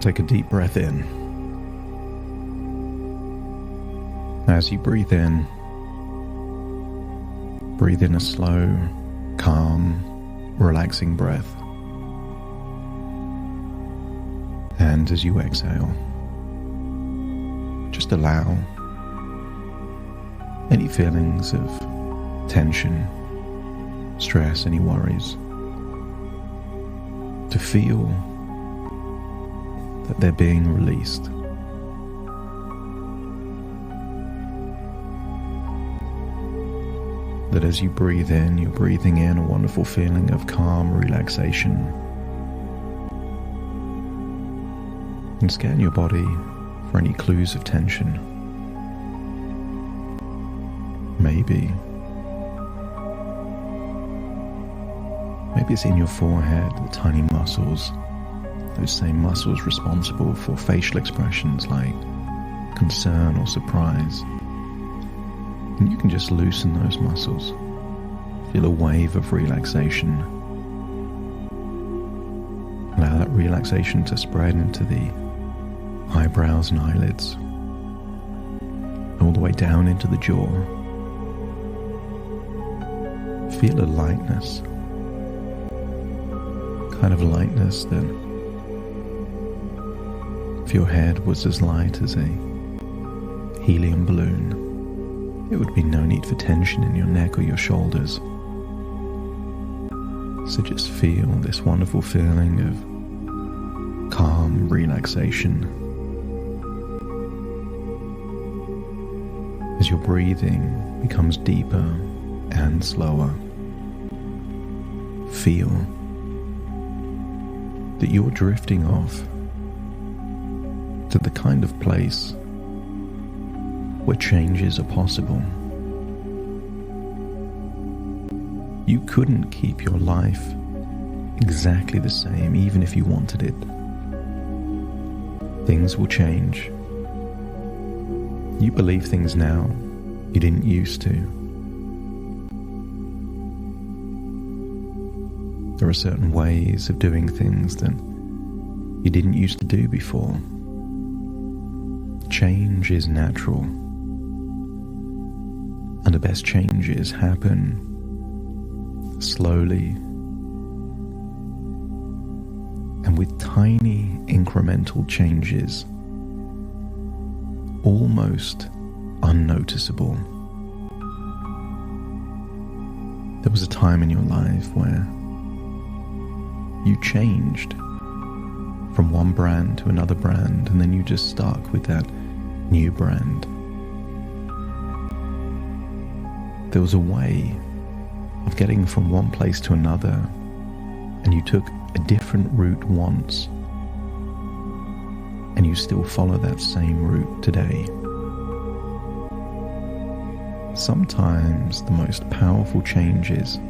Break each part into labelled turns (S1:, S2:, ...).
S1: Take a deep breath in. As you breathe in a slow, calm, relaxing breath. And as you exhale, just allow any feelings of tension, stress, any worries to feel that they're being released. That as you breathe in, you're breathing in a wonderful feeling of calm relaxation. And scan your body for any clues of tension. Maybe it's in your forehead, the tiny muscles, those same muscles responsible for facial expressions like concern or surprise. And you can just loosen those muscles. Feel a wave of relaxation. Allow that relaxation to spread into the eyebrows and eyelids, all the way down into the jaw. Feel a lightness, kind of lightness that if your head was as light as a helium balloon, it would be no need for tension in your neck or your shoulders. So just feel this wonderful feeling of calm relaxation as your breathing becomes deeper and slower. Feel that you're drifting off to the kind of place where changes are possible. You couldn't keep your life exactly the same even if you wanted it. Things will change. You believe things now you didn't used to. There are certain ways of doing things that you didn't used to do before. Change is natural. And the best changes happen slowly and with tiny incremental changes, almost unnoticeable. There was a time in your life where you changed from one brand to another brand, and then you just stuck with that new brand. There was a way of getting from one place to another, and you took a different route once, and you still follow that same route today. Sometimes the most powerful changes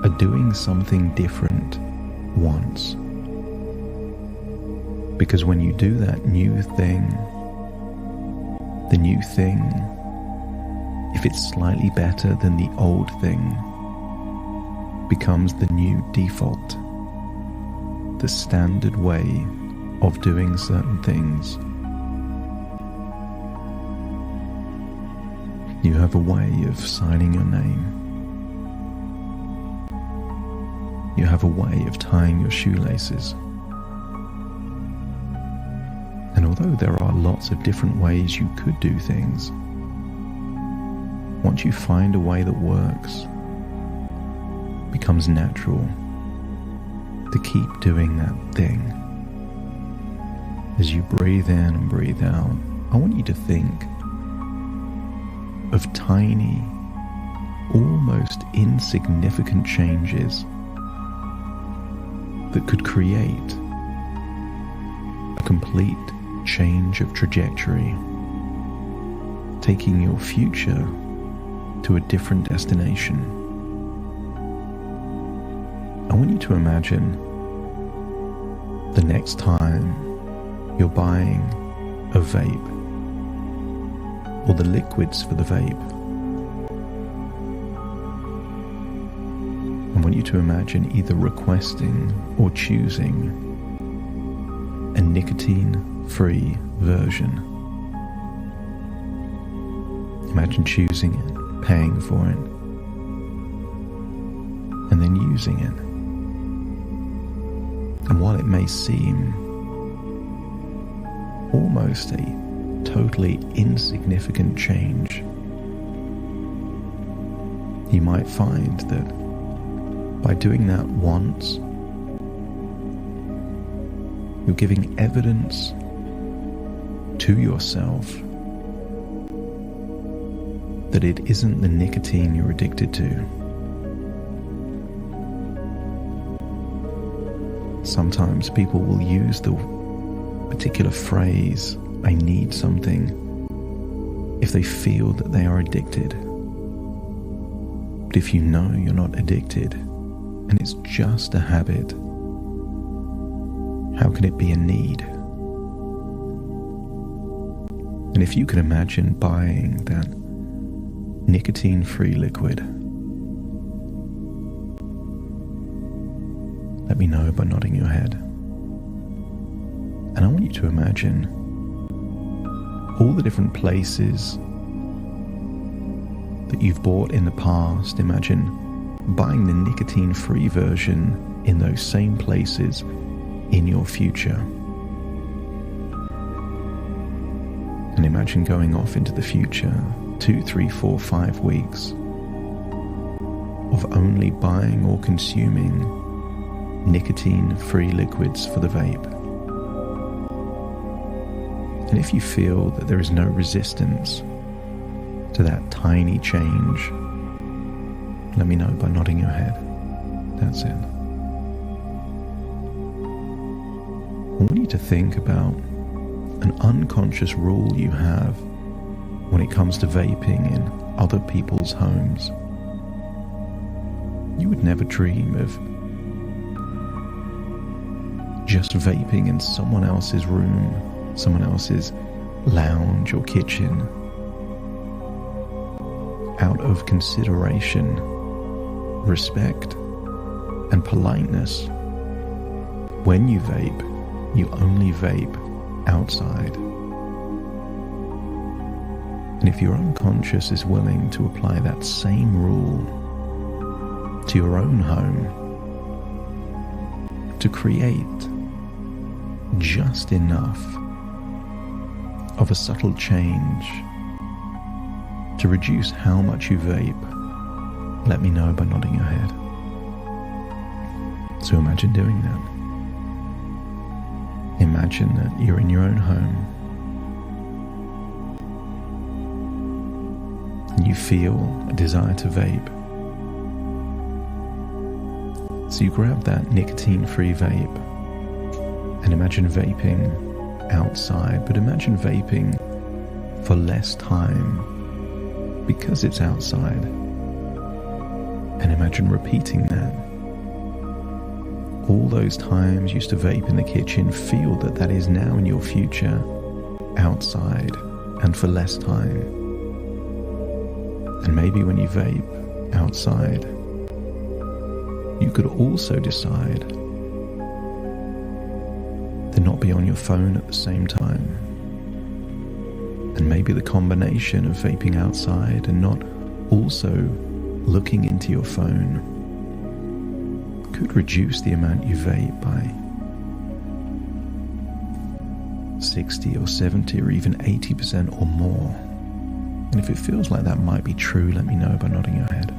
S1: are doing something different once. Because when you do that new thing, the new thing, if it's slightly better than the old thing, becomes the new default, the standard way of doing certain things. You have a way of signing your name. You have a way of tying your shoelaces. And although there are lots of different ways you could do things, once you find a way that works, it becomes natural to keep doing that thing. As you breathe in and breathe out, I want you to think of tiny, almost insignificant changes that could create a complete change of trajectory, taking your future to a different destination. I want you to imagine the next time you're buying a vape or the liquids for the vape. I want you to imagine either requesting or choosing a nicotine-free version. Imagine choosing it, paying for it, and then using it. And while it may seem almost a totally insignificant change, you might find that by doing that once, you're giving evidence to yourself that it isn't the nicotine you're addicted to. Sometimes people will use the particular phrase, "I need something," if they feel that they are addicted. But if you know you're not addicted and it's just a habit, how can it be a need? And if you can imagine buying that nicotine-free liquid, let me know by nodding your head. And I want you to imagine all the different places that you've bought in the past. Imagine buying the nicotine-free version in those same places in your future. And imagine going off into the future 2, 3, 4, 5 weeks of only buying or consuming nicotine-free liquids for the vape. And if you feel that there is no resistance to that tiny change, let me know by nodding your head. That's it. I want you to think about an unconscious rule you have when it comes to vaping in other people's homes. You would never dream of just vaping in someone else's room, someone else's lounge or kitchen, out of consideration, respect, and politeness. When you vape, you only vape outside. And if your unconscious is willing to apply that same rule to your own home, to create just enough of a subtle change to reduce how much you vape, let me know by nodding your head. So imagine doing that. Imagine that you're in your own home and you feel a desire to vape. So you grab that nicotine-free vape and imagine vaping outside, but imagine vaping for less time because it's outside. And imagine repeating that. All those times you used to vape in the kitchen, feel that that is now in your future outside and for less time. And maybe when you vape outside, you could also decide to not be on your phone at the same time. And maybe the combination of vaping outside and not also looking into your phone could reduce the amount you vape by 60 or 70 or even 80% or more. And if it feels like that might be true, let me know by nodding your head.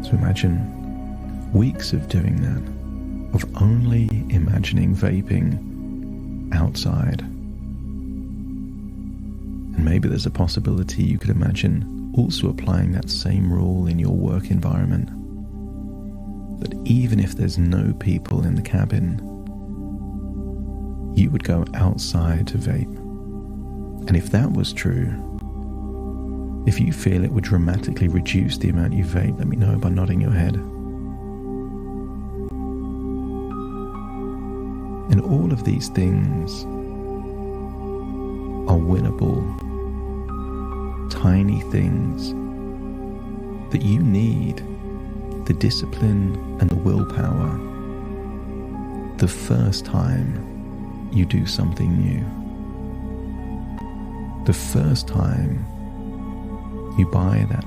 S1: So imagine weeks of doing that, of only imagining vaping outside. And maybe there's a possibility you could imagine also applying that same rule in your work environment. That even if there's no people in the cabin, you would go outside to vape. And if that was true, if you feel it would dramatically reduce the amount you vape, let me know by nodding your head. And all of these things are winnable, tiny things that you need the discipline and the willpower, the first time you do something new. The first time you buy that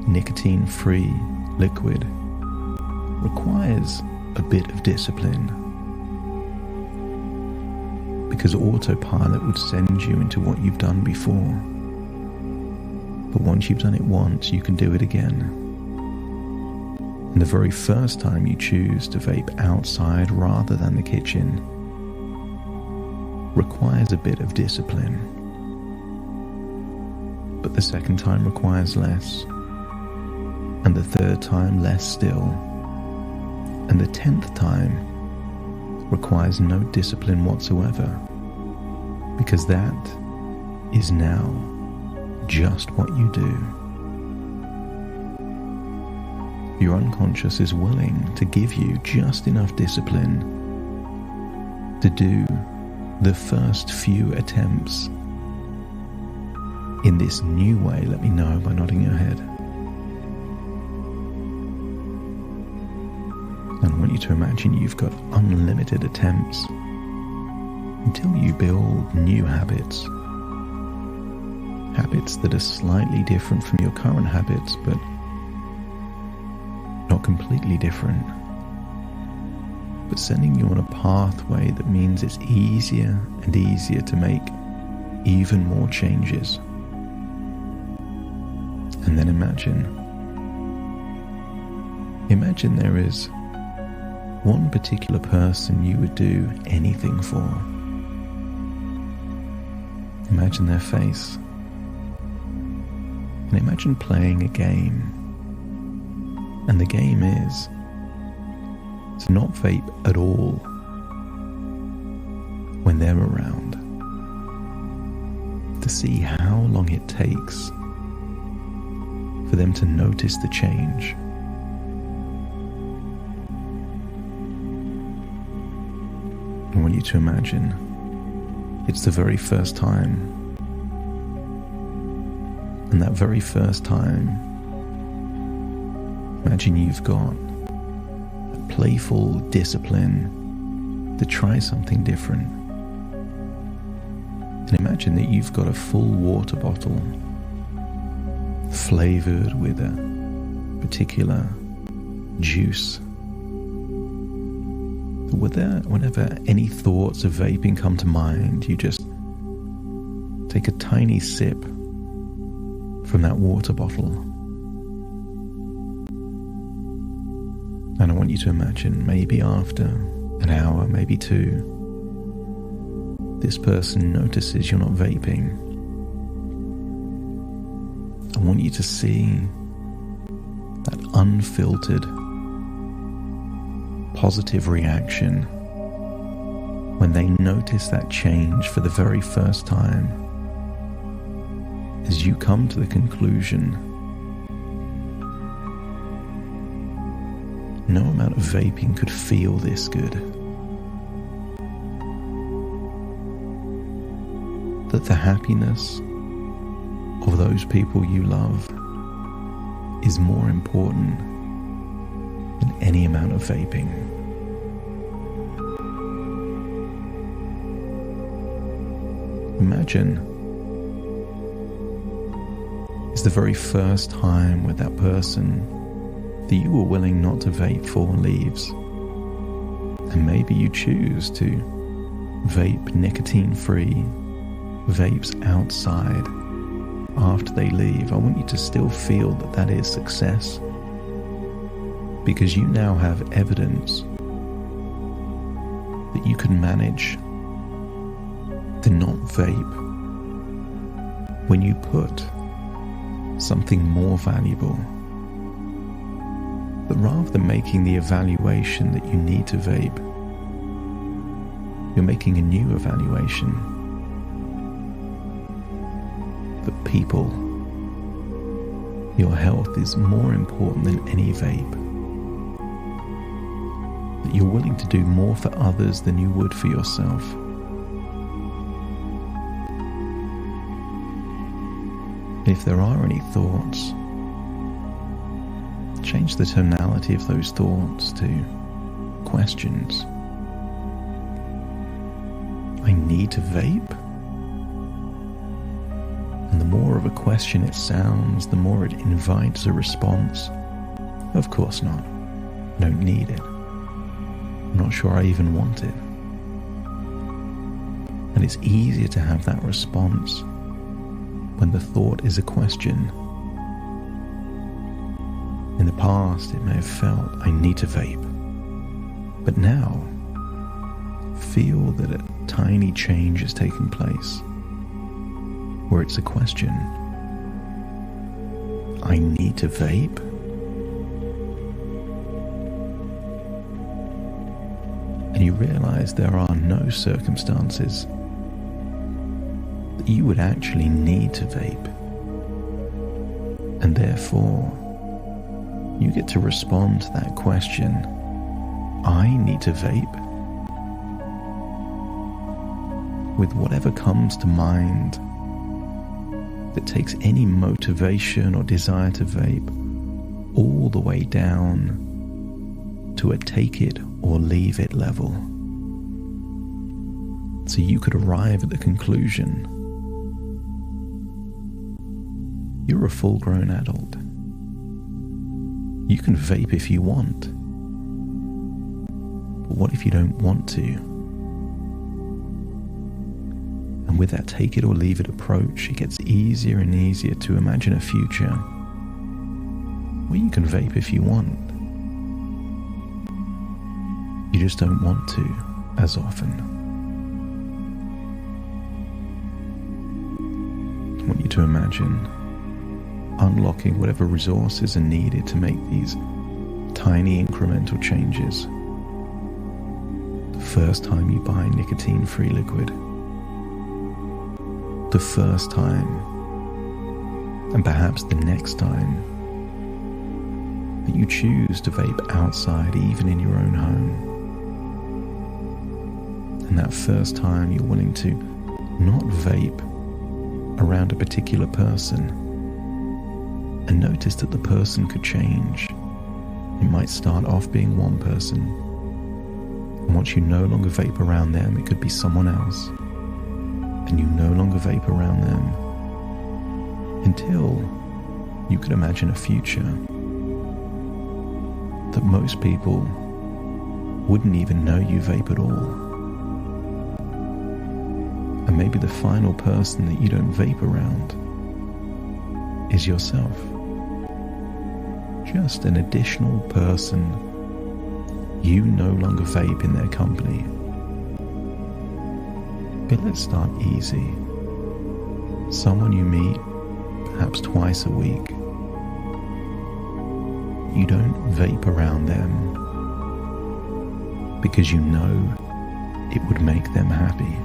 S1: nicotine-free liquid requires a bit of discipline, because autopilot would send you into what you've done before. But once you've done it once, you can do it again. And the very first time you choose to vape outside rather than the kitchen requires a bit of discipline. But the second time requires less, and the third time less still, and the 10th time requires no discipline whatsoever, because that is now just what you do. Your unconscious is willing to give you just enough discipline to do the first few attempts in this new way. Let me know by nodding your head. And I want you to imagine you've got unlimited attempts until you build new habits. Habits that are slightly different from your current habits, but not completely different, but sending you on a pathway that means it's easier and easier to make even more changes. And then imagine there is one particular person you would do anything for. Imagine their face. And imagine playing a game. And the game is to not vape at all when they're around. To see how long it takes for them to notice the change. I want you to imagine it's the very first time. And that very first time, imagine you've got a playful discipline to try something different. And imagine that you've got a full water bottle flavored with a particular juice. Whenever any thoughts of vaping come to mind, you just take a tiny sip from that water bottle. And I want you to imagine maybe after an hour, maybe two, this person notices you're not vaping. I want you to see that unfiltered, positive reaction when they notice that change for the very first time, as you come to the conclusion no amount of vaping could feel this good, that the happiness of those people you love is more important than any amount of vaping. Imagine it's the very first time with that person that you were willing not to vape for leaves, and maybe you choose to vape nicotine-free vapes outside after they leave. I want you to still feel that that is success, because you now have evidence that you can manage to not vape when you put something more valuable. But rather than making the evaluation that you need to vape, you're making a new evaluation that people, your health is more important than any vape. That you're willing to do more for others than you would for yourself. If there are any thoughts, change the tonality of those thoughts to questions. I need to vape? And the more of a question it sounds, the more it invites a response. Of course not. I don't need it. I'm not sure I even want it. And it's easier to have that response when the thought is a question. In the past, it may have felt, I need to vape. But now, feel that a tiny change is taking place, where it's a question, I need to vape? And you realize there are no circumstances that you would actually need to vape. And therefore, you get to respond to that question, I need to vape, with whatever comes to mind that takes any motivation or desire to vape all the way down to a take it or leave it level. So you could arrive at the conclusion, you're a full-grown adult. You can vape if you want. But what if you don't want to? And with that take it or leave it approach, it gets easier and easier to imagine a future where you can vape if you want. You just don't want to as often. I want you to imagine unlocking whatever resources are needed to make these tiny incremental changes. The first time you buy nicotine-free liquid. The first time, and perhaps the next time, that you choose to vape outside, even in your own home. And that first time you're willing to not vape around a particular person, and notice that the person could change. It might start off being one person, and once you no longer vape around them, it could be someone else, and you no longer vape around them, until you could imagine a future that most people wouldn't even know you vape at all. And maybe the final person that you don't vape around is yourself. Just an additional person you no longer vape in their company. But let's start easy. Someone you meet perhaps twice a week. You don't vape around them because you know it would make them happy.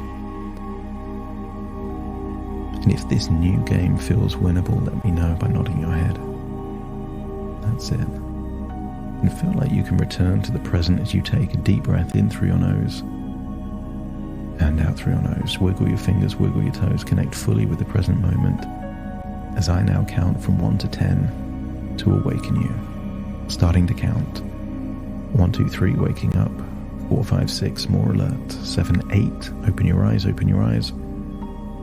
S1: And if this new game feels winnable, let me know by nodding your head. That's it. And feel like you can return to the present as you take a deep breath in through your nose and out through your nose. Wiggle your fingers, wiggle your toes, connect fully with the present moment as I now count from 1 to 10 to awaken you. Starting to count. 1, 2, 3, waking up. 4, 5, 6, more alert. 7, 8, open your eyes, open your eyes.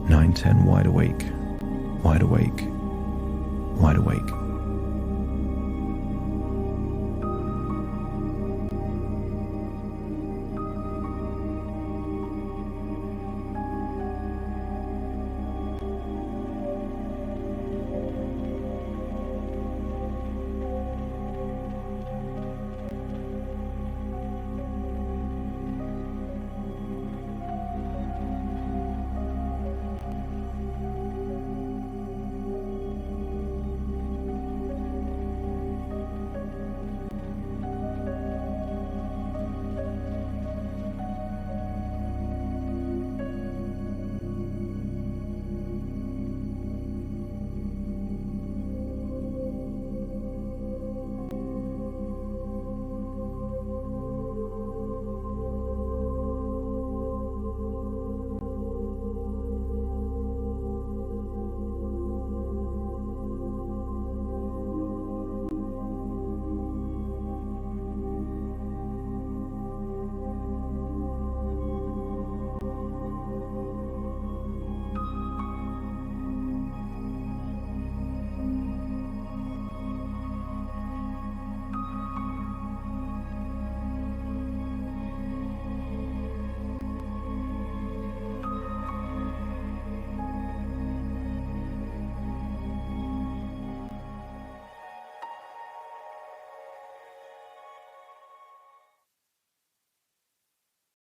S1: 9, 10, wide awake, wide awake, wide awake.